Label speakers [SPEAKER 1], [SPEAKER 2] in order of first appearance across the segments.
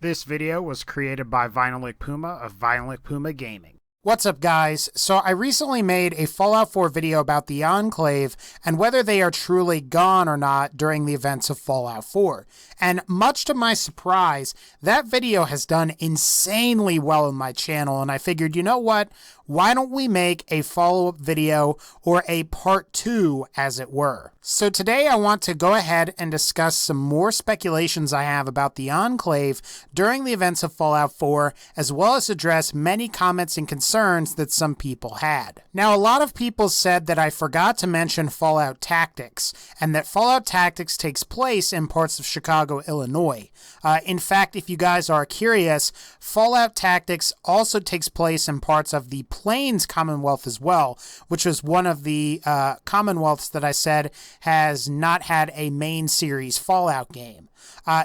[SPEAKER 1] This video was created by VinylicPuma of VinylicPumaGaming.
[SPEAKER 2] What's up, guys? So I recently made a Fallout 4 video about the Enclave and whether they are truly gone or not during the events of Fallout 4. And much to my surprise, that video has done insanely well on my channel, and I figured, you know what? Why don't we make a follow-up video, or a part 2 as it were. So today I want to go ahead and discuss some more speculations I have about the Enclave during the events of Fallout 4, as well as address many comments and concerns that some people had. Now, a lot of people said that I forgot to mention Fallout Tactics, and that Fallout Tactics takes place in parts of Chicago, Illinois. In fact, if you guys are curious, Fallout Tactics also takes place in parts of the Plains Commonwealth as well, which was one of the Commonwealths that I said has not had a main series Fallout game.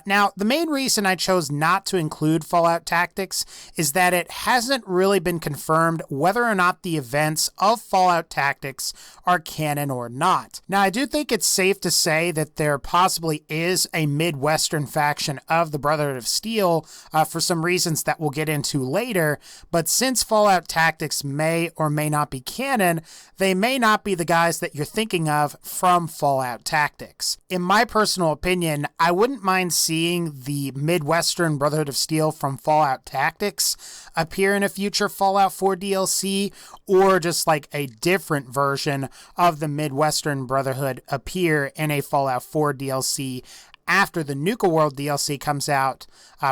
[SPEAKER 2] Now, the main reason I chose not to include Fallout Tactics is that it hasn't really been confirmed whether or not the events of Fallout Tactics are canon or not. Now, I do think it's safe to say that there possibly is a Midwestern faction of the Brotherhood of Steel for some reasons that we'll get into later, but since Fallout Tactics may or may not be canon, they may not be the guys that you're thinking of from Fallout Tactics. In my personal opinion, I wouldn't mind seeing the Midwestern Brotherhood of Steel from Fallout Tactics appear in a future Fallout 4 DLC, or just like a different version of the Midwestern Brotherhood appear in a Fallout 4 DLC after the Nuka World DLC comes out,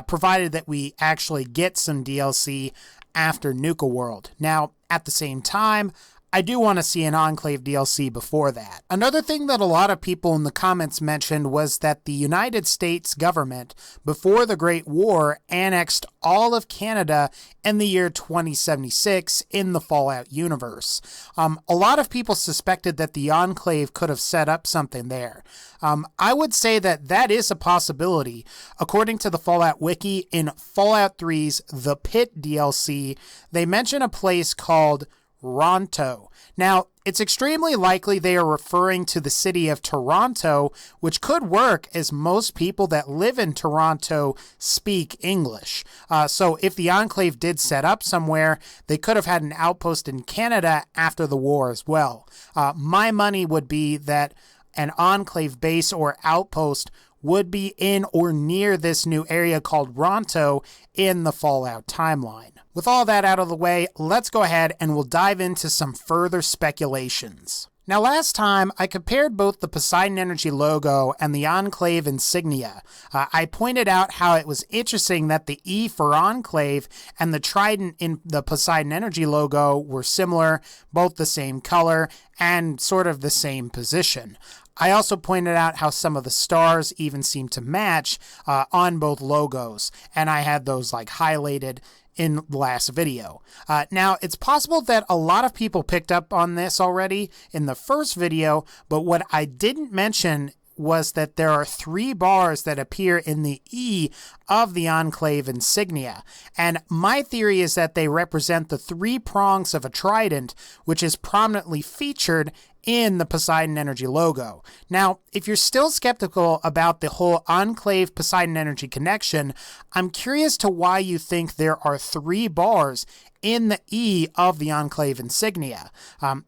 [SPEAKER 2] provided that we actually get some DLC after Nuka World. Now, at the same time, I do want to see an Enclave DLC before that. Another thing that a lot of people in the comments mentioned was that the United States government, before the Great War, annexed all of Canada in the year 2076 in the Fallout universe. A lot of people suspected that the Enclave could have set up something there. I would say that that is a possibility. According to the Fallout Wiki, in Fallout 3's The Pit DLC, they mention a place called Toronto. Now, it's extremely likely they are referring to the city of Toronto, which could work as most people that live in Toronto speak English. So if the Enclave did set up somewhere, they could have had an outpost in Canada after the war as well. My money would be that an Enclave base or outpost would be in or near this new area called Ronto in the Fallout timeline. With all that out of the way, let's go ahead and we'll dive into some further speculations. Now, last time, I compared both the Poseidon Energy logo and the Enclave insignia. I pointed out how it was interesting that the E for Enclave and the trident in the Poseidon Energy logo were similar, both the same color, and sort of the same position. I also pointed out how some of the stars even seem to match on both logos, and I had those like highlighted in the last video. Now, it's possible that a lot of people picked up on this already in the first video, but what I didn't mention was that there are 3 bars that appear in the E of the Enclave insignia. And my theory is that they represent the 3 prongs of a trident, which is prominently featured in the Poseidon Energy logo. Now, if you're still skeptical about the whole Enclave Poseidon Energy connection, I'm curious to why you think there are 3 bars in the E of the Enclave insignia,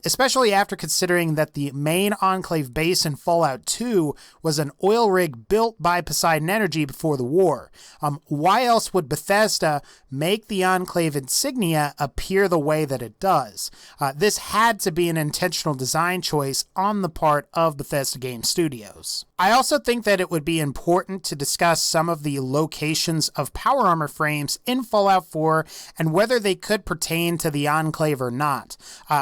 [SPEAKER 2] especially after considering that the main Enclave base in Fallout 2 was an oil rig built by Poseidon Energy before the war. Why else would Bethesda make the Enclave insignia appear the way that it does? This had to be an intentional design choice on the part of Bethesda Game Studios. I also think that it would be important to discuss some of the locations of power armor frames in Fallout 4 and whether they could pertain to the Enclave or not.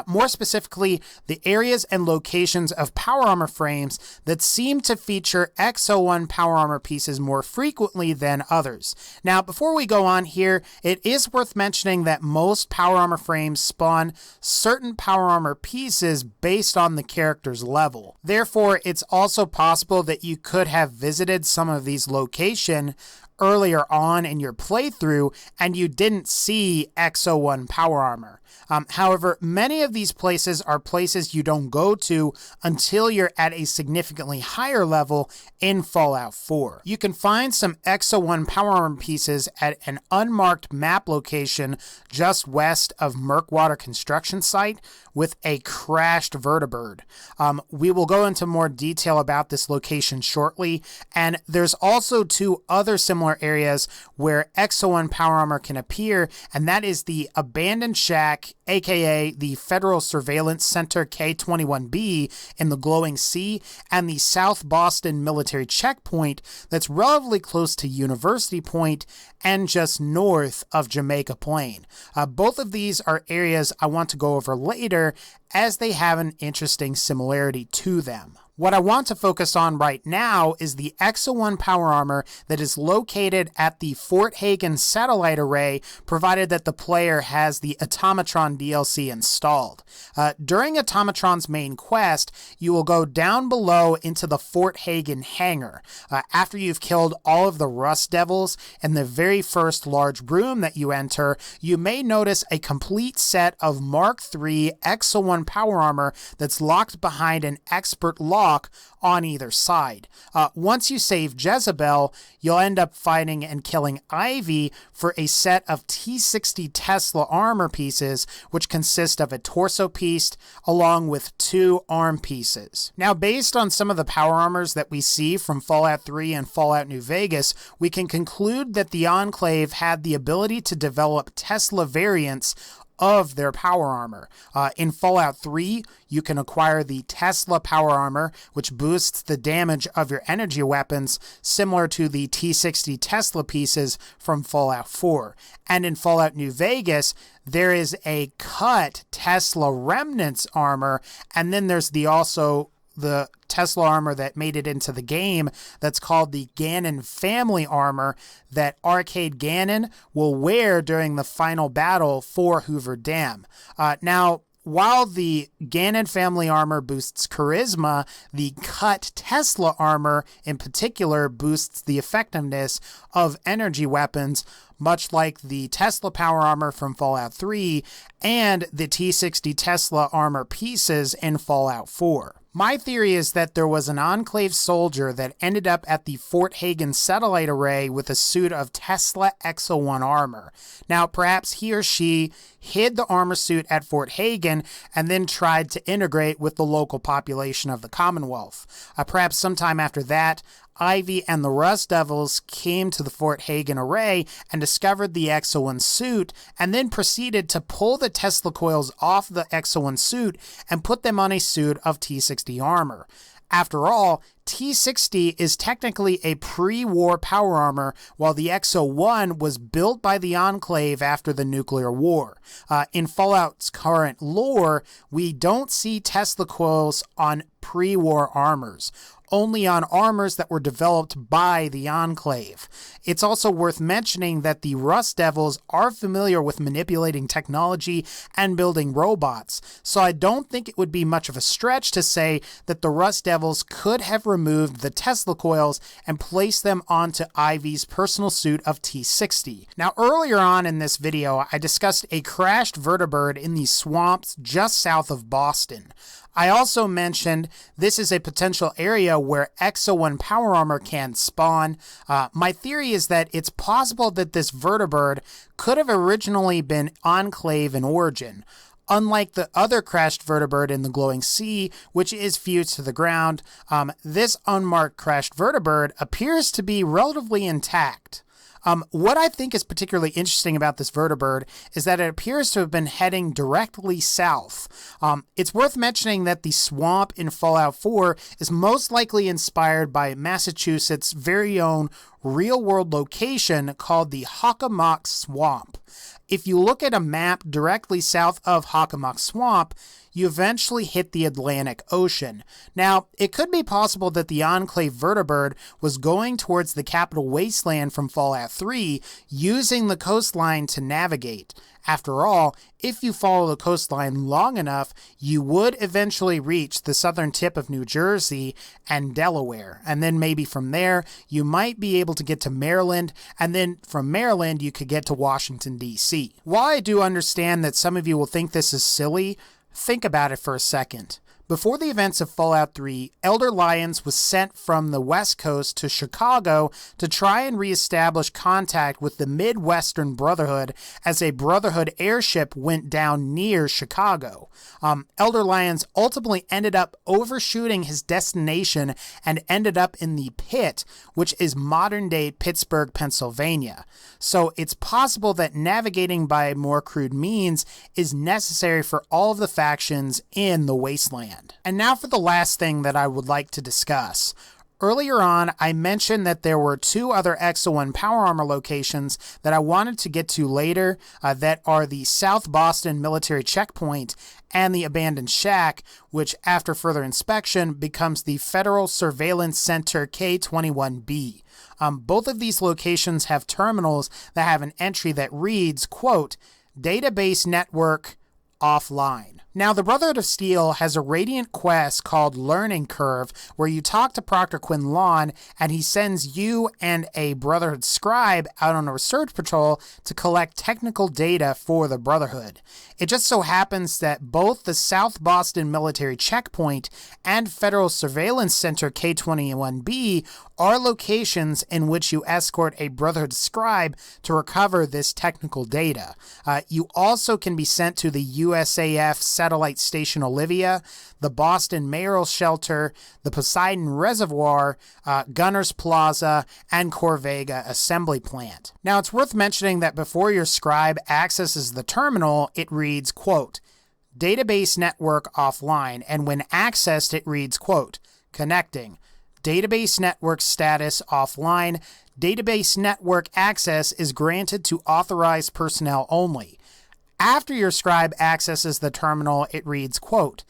[SPEAKER 2] More specifically, the areas and locations of power armor frames that seem to feature X01 power armor pieces more frequently than others. Now, before we go on here, it is worth mentioning that most power armor frames spawn certain power armor pieces based on the character's level. Therefore, it's also possible that you could have visited some of these locations earlier on in your playthrough and you didn't see X01 power armor. However, many of these places are places you don't go to until you're at a significantly higher level in Fallout 4. You can find some X01 power armor pieces at an unmarked map location just west of Murkwater construction site with a crashed vertibird. We will go into more detail about this location shortly, and there's also two other similar areas where X01 power armor can appear, and that is the Abandoned Shack, aka the Federal Surveillance Center K-21B in the Glowing Sea, and the South Boston Military Checkpoint that's relatively close to University Point and just north of Jamaica Plain. Both of these are areas I want to go over later as they have an interesting similarity to them. What I want to focus on right now is the X01 power armor that is located at the Fort Hagen satellite array, provided that the player has the Automatron DLC installed. During Automatron's main quest, you will go down below into the Fort Hagen hangar. After you've killed all of the Rust Devils in the very first large room that you enter, you may notice a complete set of Mark III X01 power armor that's locked behind an expert lock on either side. Once you save Jezebel, you'll end up fighting and killing Ivy for a set of T60 Tesla armor pieces, which consist of a torso piece along with 2 arm pieces. Now, based on some of the power armors that we see from Fallout 3 and Fallout New Vegas, we can conclude that the Enclave had the ability to develop Tesla variants of their power armor. In Fallout 3, you can acquire the Tesla power armor, which boosts the damage of your energy weapons, similar to the T60 Tesla pieces from Fallout 4. And in Fallout New Vegas, there is a cut Tesla Remnants armor, and then there's also the Tesla armor that made it into the game that's called the Gannon family armor that Arcade Gannon will wear during the final battle for Hoover Dam. Now, while the Gannon family armor boosts charisma, the cut Tesla armor in particular boosts the effectiveness of energy weapons, much like the Tesla power armor from Fallout 3 and the T60 Tesla armor pieces in Fallout 4. My theory is that there was an Enclave soldier that ended up at the Fort Hagen satellite array with a suit of Tesla X01 armor. Now, perhaps he or she hid the armor suit at Fort Hagen and then tried to integrate with the local population of the Commonwealth. Perhaps sometime after that, Ivy and the Rust Devils came to the Fort Hagen array and discovered the X01 suit, and then proceeded to pull the Tesla coils off the X01 suit and put them on a suit of T60 armor. After all, T60 is technically a pre-war power armor, while the X01 was built by the Enclave after the nuclear war. In Fallout's current lore, we don't see Tesla coils on pre-war armors, only on armors that were developed by the Enclave. It's also worth mentioning that the Rust Devils are familiar with manipulating technology and building robots, so I don't think it would be much of a stretch to say that the Rust Devils could have removed the Tesla coils and placed them onto Ivy's personal suit of T60. Now, earlier on in this video, I discussed a crashed vertibird in the swamps just south of Boston. I also mentioned this is a potential area where X01 power armor can spawn. My theory is that it's possible that this vertibird could have originally been Enclave in origin. Unlike the other crashed vertibird in the Glowing Sea, which is fused to the ground, this unmarked crashed vertibird appears to be relatively intact. What I think is particularly interesting about this vertibird is that it appears to have been heading directly south. It's worth mentioning that the swamp in Fallout 4 is most likely inspired by Massachusetts' very own real-world location called the Hockomock Swamp. if you look at a map directly south of Hockomock Swamp, you eventually hit the Atlantic Ocean. Now, it could be possible that the Enclave vertibird was going towards the capital wasteland from Fallout 3, using the coastline to navigate. After all, if you follow the coastline long enough, you would eventually reach the southern tip of New Jersey and Delaware. And then maybe from there, you might be able to get to Maryland, and then from Maryland, you could get to Washington, D.C. While I do understand that some of you will think this is silly, think about it for a second. Before the events of Fallout 3, Elder Lyons was sent from the West Coast to Chicago to try and reestablish contact with the Midwestern Brotherhood as a Brotherhood airship went down near Chicago. Elder Lyons ultimately ended up overshooting his destination and ended up in the Pit, which is modern-day Pittsburgh, Pennsylvania. So it's possible that navigating by more crude means is necessary for all of the factions in the Wasteland. And now for the last thing that I would like to discuss. Earlier on, I mentioned that there were 2 other Exo-1 power armor locations that I wanted to get to later that are the South Boston Military Checkpoint and the Abandoned Shack, which after further inspection becomes the Federal Surveillance Center K-21B. Both of these locations have terminals that have an entry that reads, quote, "Database network offline." Now, the Brotherhood of Steel has a Radiant quest called Learning Curve, where you talk to Proctor Quinlan, and he sends you and a Brotherhood scribe out on a research patrol to collect technical data for the Brotherhood. It just so happens that both the South Boston Military Checkpoint and Federal Surveillance Center K-21B are locations in which you escort a Brotherhood scribe to recover this technical data. You also can be sent to the USAF Satellite Station Olivia, the Boston Mayoral Shelter, the Poseidon Reservoir, Gunners Plaza, and Corvega Assembly Plant. Now, it's worth mentioning that before your scribe accesses the terminal, it reads, quote, "Database network offline," and when accessed, it reads, quote, "Connecting. Database network status offline. Database network access is granted to authorized personnel only." After your scribe accesses the terminal, it reads, quote,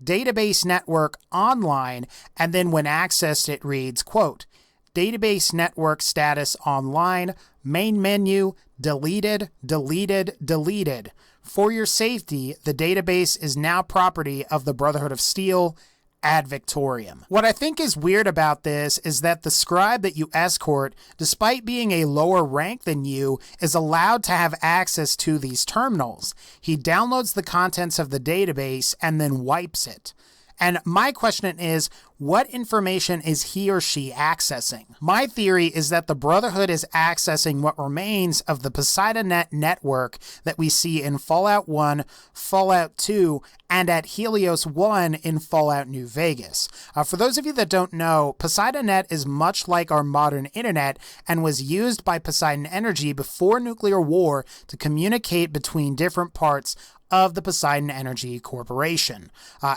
[SPEAKER 2] "Database network online," and then when accessed, it reads, quote, "Database network status online, main menu, deleted, deleted, deleted. For your safety, the database is now property of the Brotherhood of Steel, ad Victoriam." What I think is weird about this is that the scribe that you escort, despite being a lower rank than you, is allowed to have access to these terminals. He downloads the contents of the database and then wipes it. And my question is, what information is he or she accessing? My theory is that the Brotherhood is accessing what remains of the PoseidonNet network that we see in Fallout 1, Fallout 2, and at Helios 1 in Fallout New Vegas. For those of you that don't know, PoseidonNet is much like our modern internet and was used by Poseidon Energy before nuclear war to communicate between different parts of the Poseidon Energy Corporation.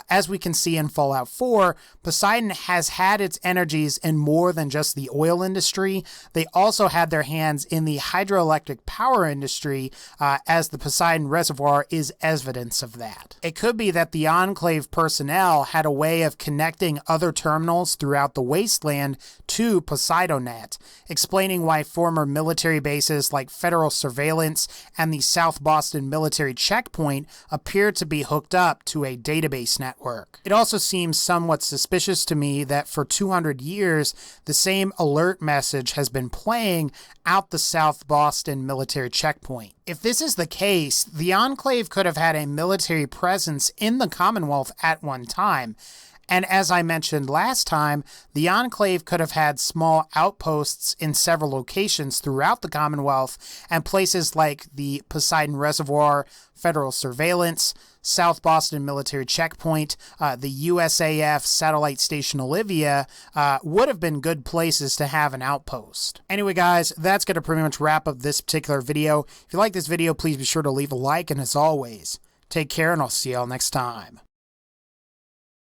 [SPEAKER 2] As we can see in Fallout 4, Poseidon has had its energies in more than just the oil industry. They also had their hands in the hydroelectric power industry, as the Poseidon Reservoir is evidence of that. It could be that the Enclave personnel had a way of connecting other terminals throughout the wasteland to PoseidonNet, explaining why former military bases like Federal Surveillance and the South Boston Military Checkpoint appear to be hooked up to a database network. It also seems somewhat suspicious to me that for 200 years, the same alert message has been playing out the South Boston Military Checkpoint. If this is the case, the Enclave could have had a military presence in the Commonwealth at one time. And as I mentioned last time, the Enclave could have had small outposts in several locations throughout the Commonwealth, and places like the Poseidon Reservoir, Federal Surveillance, South Boston Military Checkpoint, the USAF Satellite Station Olivia would have been good places to have an outpost. Anyway, guys, that's going to pretty much wrap up this particular video. If you like this video, please be sure to leave a like, and as always, take care, and I'll see y'all next time.